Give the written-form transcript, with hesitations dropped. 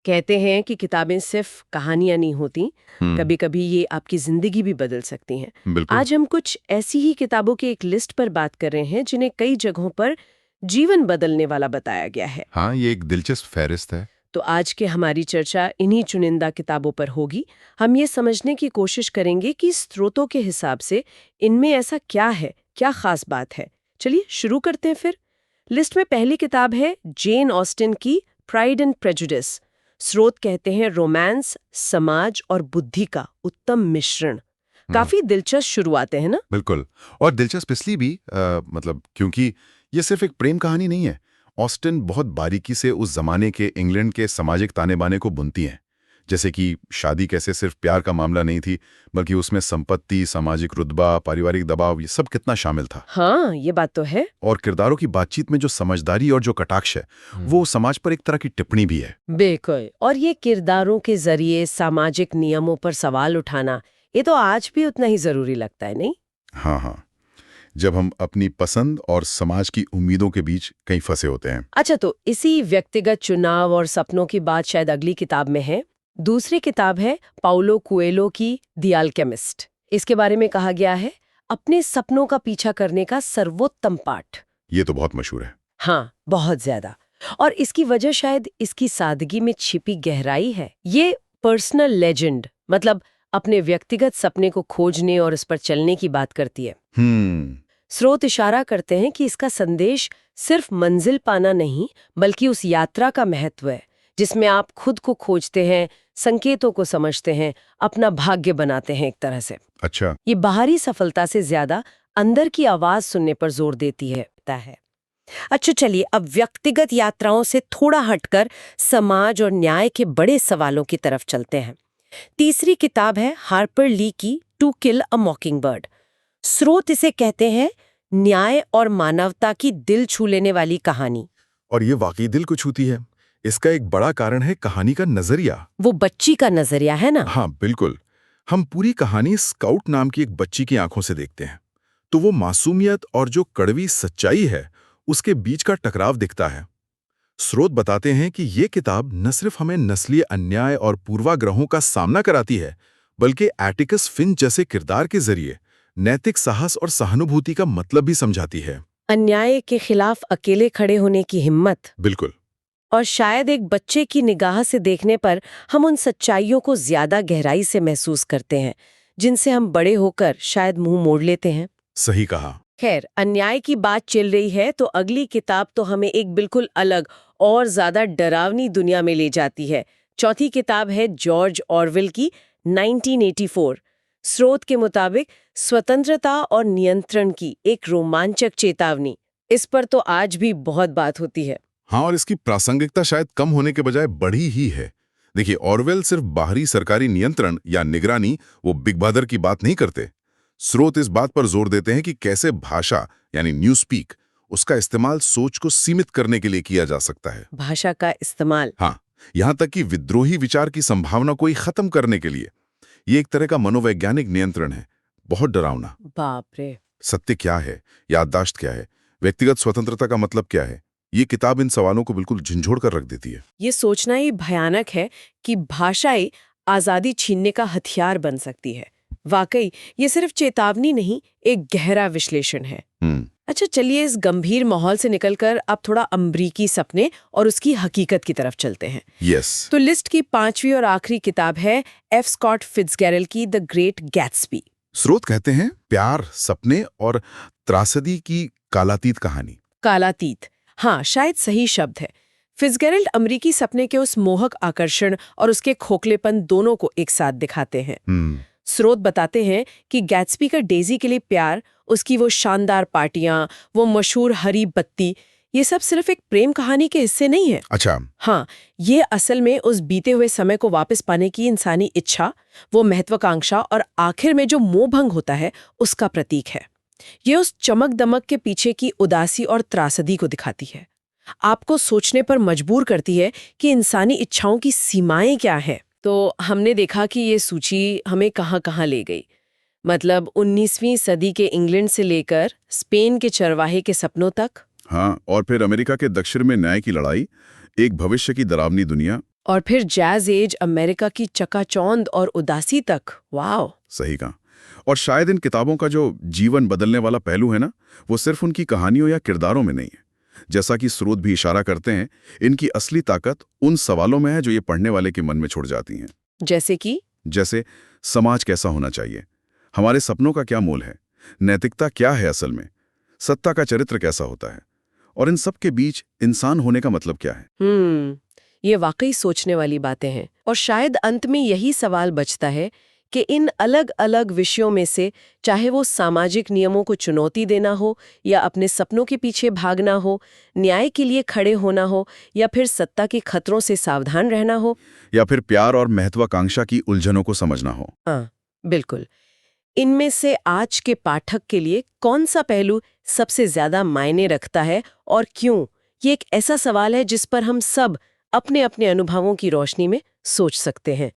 कहते हैं कि किताबें सिर्फ कहानियां नहीं होती, हम्म। कभी कभी ये आपकी जिंदगी भी बदल सकती हैं। बिल्कुल। आज हम कुछ ऐसी ही किताबों की एक लिस्ट पर बात कर रहे हैं जिन्हें कई जगहों पर जीवन बदलने वाला बताया गया है। हाँ, ये एक दिलचस्प फहरिस्त है। तो आज की हमारी चर्चा इन्हीं चुनिंदा किताबों पर होगी। हम ये समझने की कोशिश करेंगे कि स्रोतों के हिसाब से इनमें ऐसा क्या है, क्या खास बात है। चलिए शुरू करते हैं फिर। लिस्ट में पहली किताब है जेन ऑस्टिन की प्राइड एंड प्रेजुडिस। स्रोत कहते हैं रोमांस, समाज और बुद्धि का उत्तम मिश्रण। काफी दिलचस्प शुरुआतें हैं ना। बिल्कुल। और दिलचस्प इसलिए भी मतलब क्योंकि ये सिर्फ एक प्रेम कहानी नहीं है। ऑस्टिन बहुत बारीकी से उस जमाने के इंग्लैंड के सामाजिक ताने बाने को बुनती हैं। जैसे कि शादी कैसे सिर्फ प्यार का मामला नहीं थी, बल्कि उसमें संपत्ति, सामाजिक रुतबा, पारिवारिक दबाव, ये सब कितना शामिल था। हाँ, ये बात तो है। और किरदारों की बातचीत में जो समझदारी और जो कटाक्ष है, वो समाज पर एक तरह की टिप्पणी भी है। बिल्कुल। और ये किरदारों के जरिए सामाजिक नियमों पर सवाल उठाना, ये तो आज भी उतना ही जरूरी लगता है, नहीं? हाँ हाँ, जब हम अपनी पसंद और समाज की उम्मीदों के बीच कहीं फंसे होते हैं। अच्छा, तो इसी व्यक्तिगत चुनाव और सपनों की बात शायद अगली किताब में है। दूसरी किताब है पाउलो कुएलो की द अल्केमिस्ट। इसके बारे में कहा गया है अपने सपनों का पीछा करने का सर्वोत्तम पाठ। ये तो बहुत मशहूर है। हाँ, बहुत ज्यादा। और इसकी वजह शायद इसकी सादगी में छिपी गहराई है। ये पर्सनल लेजेंड, मतलब अपने व्यक्तिगत सपने को खोजने और उस पर चलने की बात करती है। स्रोत इशारा करते हैं कि इसका संदेश सिर्फ मंजिल पाना नहीं, बल्कि उस यात्रा का महत्व है जिसमें आप खुद को खोजते हैं, संकेतों को समझते हैं, अपना भाग्य बनाते हैं एक तरह से। अच्छा। ये बाहरी सफलता से ज्यादा अंदर की आवाज सुनने पर जोर देती है। अच्छा, चलिए अब व्यक्तिगत यात्राओं से थोड़ा हटकर समाज और न्याय के बड़े सवालों की तरफ चलते हैं। तीसरी किताब है हार्पर ली की टू किल अ मॉकिंगबर्ड। स्रोत इसे कहते हैं न्याय और मानवता की दिल छू लेने वाली कहानी। और ये वाकई दिल को छूती है। इसका एक बड़ा कारण है कहानी का नजरिया। वो बच्ची का नजरिया है ना। हाँ बिल्कुल। हम पूरी कहानी स्काउट नाम की एक बच्ची की आंखों से देखते हैं, तो वो मासूमियत और जो कड़वी सच्चाई है उसके बीच का टकराव दिखता है। स्रोत बताते हैं कि ये किताब न सिर्फ हमें नस्लीय अन्याय और पूर्वाग्रहों का सामना कराती है, बल्कि एटिकस फिंच जैसे किरदार के जरिए नैतिक साहस और सहानुभूति का मतलब भी समझाती है। अन्याय के खिलाफ अकेले खड़े होने की हिम्मत। बिल्कुल। और शायद एक बच्चे की निगाह से देखने पर हम उन सच्चाइयों को ज्यादा गहराई से महसूस करते हैं जिनसे हम बड़े होकर शायद मुंह मोड़ लेते हैं। सही कहा। खैर, अन्याय की बात चल रही है तो अगली किताब तो हमें एक बिल्कुल अलग और ज्यादा डरावनी दुनिया में ले जाती है। चौथी किताब है जॉर्ज ऑरवेल की 1984। स्रोत के मुताबिक स्वतंत्रता और नियंत्रण की एक रोमांचक चेतावनी। इस पर तो आज भी बहुत बात होती है। हाँ, और इसकी प्रासंगिकता शायद कम होने के बजाय बढ़ी ही है। देखिए, ऑरवेल सिर्फ बाहरी सरकारी नियंत्रण या निगरानी, वो बिग ब्रदर की बात नहीं करते। स्रोत इस बात पर जोर देते हैं कि कैसे भाषा यानी न्यूज स्पीक, उसका इस्तेमाल सोच को सीमित करने के लिए किया जा सकता है। भाषा का इस्तेमाल। हाँ, यहाँ तक कि विद्रोही विचार की संभावना को ही खत्म करने के लिए। ये एक तरह का मनोवैज्ञानिक नियंत्रण है, बहुत डरावना। बाप रे। सत्य क्या है, याददाश्त क्या है, व्यक्तिगत स्वतंत्रता का मतलब क्या है, ये किताब इन सवालों को बिल्कुल झंझोड़ कर रख देती है। ये सोचना ही भयानक है कि भाषाएं आजादी छीनने का हथियार बन सकती है। वाकई ये सिर्फ चेतावनी नहीं, एक गहरा विश्लेषण है। अच्छा, चलिए इस गंभीर माहौल से निकलकर अब थोड़ा अमरीकी सपने और उसकी हकीकत की तरफ चलते हैं। यस। तो लिस्ट की पांचवी और आखिरी किताब है एफ स्कॉट फिट्जगेरल्ड की द ग्रेट गैट्सबी। स्रोत कहते हैं प्यार, सपने और त्रासदी की कालातीत कहानी। कालातीत, हाँ शायद सही शब्द है। फिट्जगेरल्ड अमरीकी सपने के उस मोहक आकर्षण और उसके खोखलेपन दोनों को एक साथ दिखाते हैं। स्रोत बताते हैं कि गैट्सबी का डेजी के लिए प्यार, उसकी वो शानदार पार्टियां, वो मशहूर हरी बत्ती, ये सब सिर्फ एक प्रेम कहानी के हिस्से नहीं है। अच्छा। हाँ, ये असल में उस बीते हुए समय को वापस पाने की इंसानी इच्छा, वो महत्वाकांक्षा और आखिर में जो मोह भंग होता है उसका प्रतीक है। ये उस चमक दमक के पीछे की उदासी और त्रासदी को दिखाती है। आपको सोचने पर मजबूर करती है कि इंसानी इच्छाओं की सीमाएं क्या हैं। तो हमने देखा कि ये सूची हमें कहाँ-कहाँ ले गई। मतलब 19वीं सदी के इंग्लैंड से लेकर स्पेन के चरवाहे के सपनों तक। हाँ, और फिर अमेरिका के दक्षिण में न्याय की लड़ाई, एक भविष्य की डरावनी दुनिया। और फिर जैज एज अमेरिका की चकाचौंध और उदासी तक। वाह। सही कहा। और शायद इन किताबों का जो जीवन बदलने वाला पहलू है ना, वो सिर्फ उनकी कहानियों या किरदारों में नहीं है। जैसा कि स्रोत भी इशारा करते हैं, इनकी असली ताकत उन सवालों में है जो ये पढ़ने वाले के मन में छोड़ जाती हैं। जैसे समाज कैसा होना चाहिए, हमारे सपनों का क्या मोल है, नैतिकता क्या है असल में, सत्ता का चरित्र कैसा होता है, और इन सब के बीच इंसान होने का मतलब क्या है। ये वाकई सोचने वाली बातें हैं। और शायद अंत में यही सवाल बचता है कि इन अलग अलग विषयों में से, चाहे वो सामाजिक नियमों को चुनौती देना हो, या अपने सपनों के पीछे भागना हो, न्याय के लिए खड़े होना हो, या फिर सत्ता के खतरों से सावधान रहना हो, या फिर प्यार और महत्वाकांक्षा की उलझनों को समझना हो। हाँ, बिल्कुल। इनमें से आज के पाठक के लिए कौन सा पहलू सबसे ज्यादा मायने रखता है और क्यों? ये एक ऐसा सवाल है जिस पर हम सब अपने अपने अनुभवों की रोशनी में सोच सकते हैं।